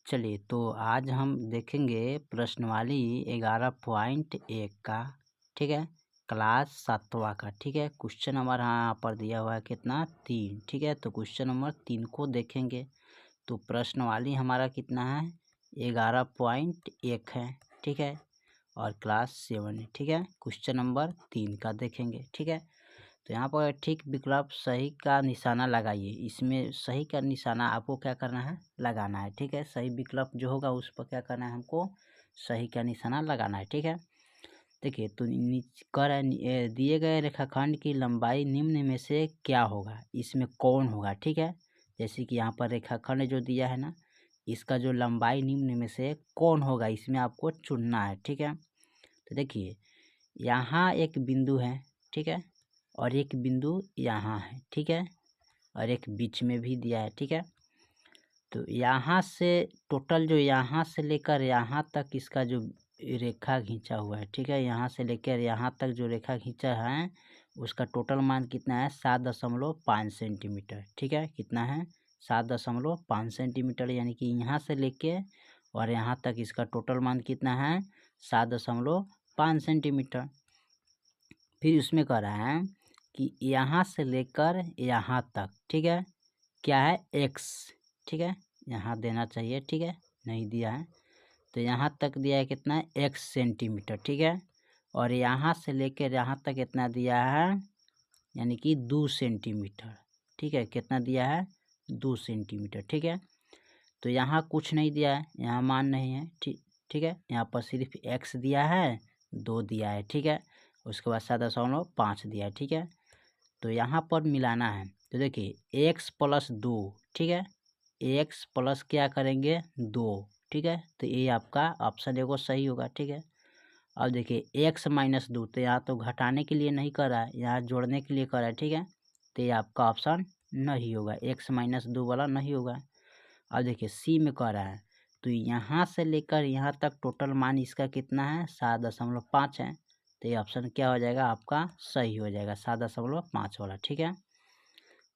चलिए, तो आज हम देखेंगे प्रश्नवाली 11.1 का, ठीक है, क्लास 7वां का, ठीक है। क्वेश्चन नंबर यहाँ पर दिया हुआ है कितना 3, ठीक है। तो क्वेश्चन नंबर 3 को देखेंगे। तो प्रश्नवाली हमारा कितना है 11.1 है, ठीक है, और क्लास 7 है, ठीक है। क्वेश्चन नंबर 3 का देखेंगे, ठीक है। तो यहाँ पर ठीक विकल्प सही का निशाना लगाइए। इसमें सही का निशाना आपको क्या करना है, लगाना है, ठीक है। सही विकल्प जो होगा उस पर क्या करना है, हमको सही का निशाना लगाना है, ठीक है। देखिए, तो दिए गए रेखाखंड की लंबाई निम्न में से क्या होगा, इसमें कौन होगा, ठीक है। जैसे कि यहाँ पर रेखाखंड जो दिया है ना, इसका जो लंबाई निम्न में से कौन होगा, इसमें आपको चुनना है, ठीक है। तो देखिए, यहाँ एक बिंदु है, ठीक है, और एक बिंदु यहाँ है, ठीक है, और एक बीच में भी दिया है, ठीक है। तो यहाँ से टोटल जो यहाँ से लेकर यहाँ तक इसका जो रेखा खींचा हुआ है, ठीक है, यहाँ से लेकर यहाँ तक जो रेखा खींचा है उसका टोटल मान कितना है 7.5 सेंटीमीटर, ठीक है। कितना है 7.5 सेंटीमीटर, यानी कि यहाँ से लेके और यहाँ तक इसका टोटल मान कितना है 7.5 सेंटीमीटर। फिर उसमें कह रहा है कि यहाँ से लेकर यहाँ तक, ठीक है, क्या है x, ठीक है, यहाँ देना चाहिए, ठीक है, नहीं दिया है। तो यहाँ तक दिया है कितना है x सेंटीमीटर, ठीक है, और यहाँ से लेकर यहाँ तक कितना दिया है, यानी कि 2 सेंटीमीटर, ठीक है। कितना दिया है 2 सेंटीमीटर, ठीक है। तो यहाँ कुछ नहीं दिया है, यहाँ मान नहीं है, ठीक है। यहाँ पर सिर्फ x दिया है, 2 दिया है, ठीक है। उसके बाद 7.5 दिया है, ठीक है। तो यहाँ पर मिलाना है। तो देखिए x + 2, ठीक है, x प्लस क्या करेंगे 2, ठीक है। तो ये आपका ऑप्शन देखो सही होगा, ठीक है। अब देखिए x - 2, तो यहाँ तो घटाने के लिए नहीं कर रहा है, यहाँ जोड़ने के लिए कर रहा है, ठीक है। तो ये आपका ऑप्शन नहीं होगा, x - 2 वाला नहीं होगा। अब देखिए सी में कह रहा है, तो यहाँ से लेकर यहाँ तक टोटल मान इसका कितना है 7.5 है। तो ये ऑप्शन क्या हो जाएगा आपका सही हो जाएगा 7.5 वाला, ठीक है।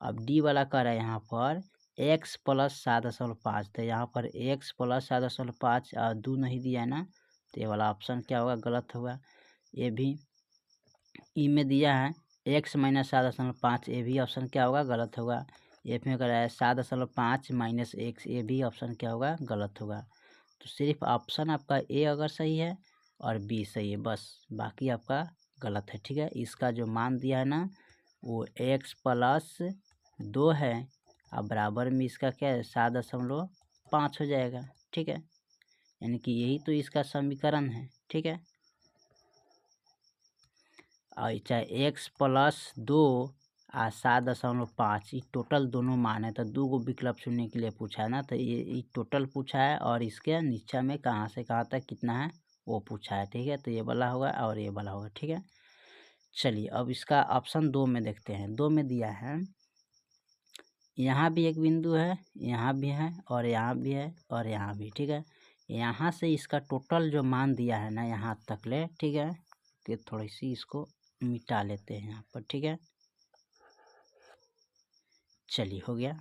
अब डी वाला कह रहा है यहाँ पर x + 7.5, तो यहाँ पर x + 7.5 और 2 नहीं दिया है ना, तो ये वाला ऑप्शन क्या होगा गलत होगा। ये भी ई में दिया है x - 7.5, ये भी ऑप्शन क्या होगा गलत होगा। एफ में कह रहा है 7.5 - x, ये भी ऑप्शन क्या होगा गलत होगा। तो सिर्फ ऑप्शन आपका ए अगर सही है और बी सही है, बस बाकी आपका गलत है, ठीक है। इसका जो मान दिया है ना वो x + 2 है, अब बराबर में इसका क्या है 7.5 हो जाएगा, ठीक है। यानी कि यही तो इसका समीकरण है, ठीक है। और चाहे x + 2 और 7.5 ये टोटल दोनों मान है, तो 2 को विकल्प चुनने के लिए पूछा है ना, तो ये टोटल पूछा है और इसके नीचे में कहाँ से कहाँ तक कितना है वो पूछा है, ठीक है। तो ये वाला होगा और ये वाला होगा, ठीक है। चलिए अब इसका ऑप्शन 2 में देखते हैं। 2 में दिया है यहाँ भी एक बिंदु है, यहाँ भी है और यहाँ भी है और यहाँ भी, ठीक है। यहाँ से इसका टोटल जो मान दिया है ना यहाँ तक ले, ठीक है, कि थोड़ी सी इसको मिटा लेते हैं यहाँ पर, ठीक है। चलिए हो गया।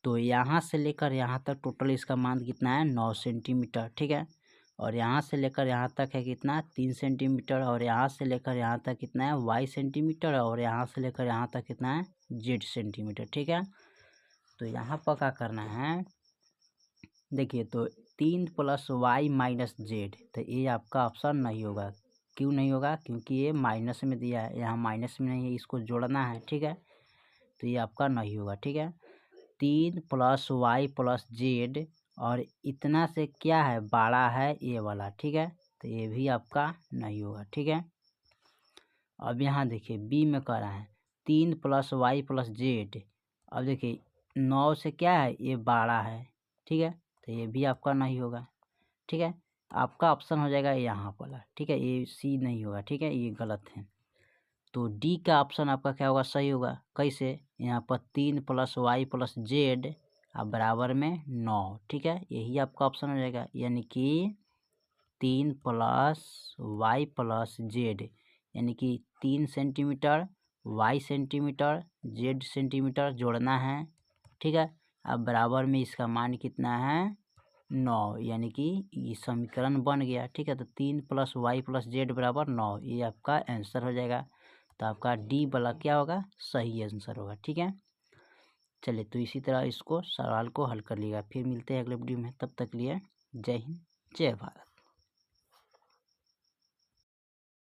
तो यहाँ से लेकर यहाँ तक टोटल इसका मान कितना है 9 सेंटीमीटर, ठीक है। और यहाँ से लेकर यहाँ तक है कितना 3 सेंटीमीटर, और यहाँ से लेकर यहाँ तक कितना है y सेंटीमीटर, और यहाँ से लेकर यहाँ तक कितना है z सेंटीमीटर, ठीक है। तो यहाँ पर क्या करना है, देखिए तो 3 + y - z, तो ये आपका ऑप्शन नहीं होगा। क्यों नहीं होगा, क्योंकि ये माइनस में दिया है, यहाँ माइनस में नहीं है, इसको जोड़ना है, ठीक है। तो ये आपका नहीं होगा, ठीक है। 3 + y + z, और इतना से क्या है बड़ा है ये वाला, ठीक है। तो ये भी आपका नहीं होगा, ठीक है। अब यहाँ देखिए बी में कह रहा है 3 + y + z, अब देखिए 9 से क्या है ये बड़ा है, ठीक है। तो ये भी आपका नहीं होगा, ठीक है। आपका ऑप्शन हो जाएगा यहाँ वाला, ठीक है, ये सी नहीं होगा, ठीक है, ये गलत है। तो डी का ऑप्शन आपका क्या होगा सही होगा। कैसे, यहाँ पर 3 + y + z अब बराबर में 9, ठीक है, यही आपका ऑप्शन हो जाएगा। यानी कि 3 + y + z, यानी कि 3 centimetre y centimetre z centimetre जोड़ना है, ठीक है। अब बराबर में इसका मान कितना है 9, यानी कि ये समीकरण बन गया। ठीक है, तो 3 + y + z बराबर 9, ये आपका आंसर हो जाएगा। तो आपका डी वाला क्या होगा, सही आंसर होगा। ठीक है, चलिए तो इसी तरह इसको सवाल को हल कर लिएगा। फिर मिलते हैं अगले वीडियो में, तब तक लिए जय हिंद जय भारत।